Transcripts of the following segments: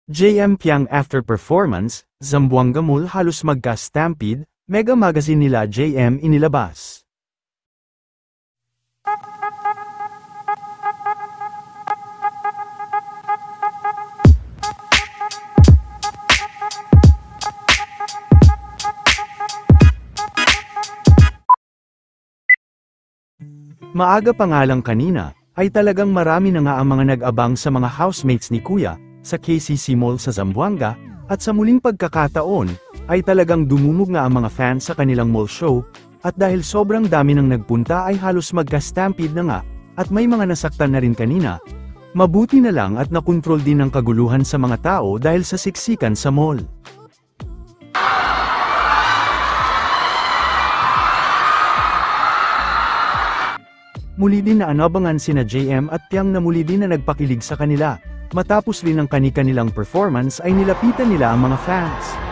JM Piang after performance, Zamboanga Mall halos magka-stampede, Mega Magazine nila JM inilabas. Maaga pa nga lang kanina, ay talagang marami na nga ang mga nag-abang sa mga housemates ni Kuya, sa KCC Mall sa Zamboanga, at sa muling pagkakataon, ay talagang dumumog nga ang mga fans sa kanilang mall show, at dahil sobrang dami nang nagpunta ay halos magka-stampede na nga, at may mga nasaktan na rin kanina. Mabuti na lang at nakontrol din ang kaguluhan sa mga tao dahil sa siksikan sa mall. Muli din na anabangan sina JM at Piang na muli din na nagpakilig sa kanila. Matapos rin ang kani-kanilang performance ay nilapitan nila ang mga fans.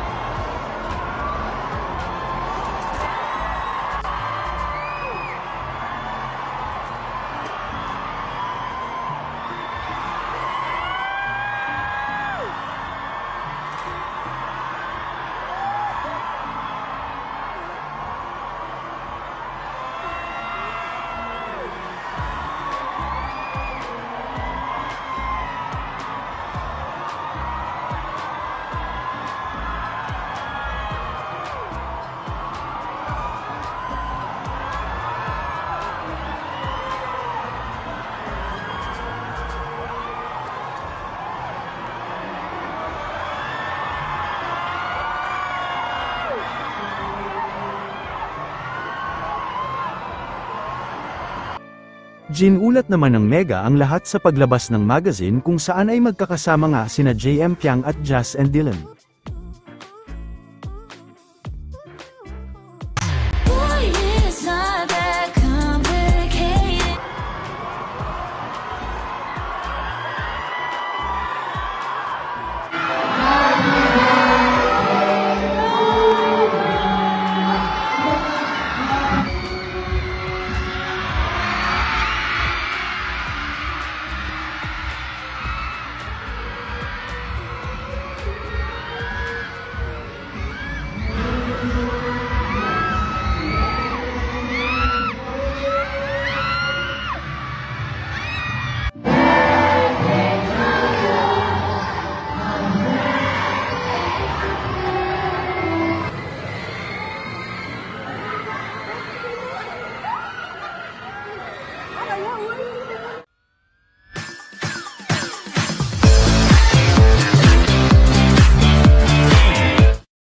Ginulat naman ng Mega ang lahat sa paglabas ng magazine kung saan ay magkakasama nga sina JM Piang at Jazz and Dylan.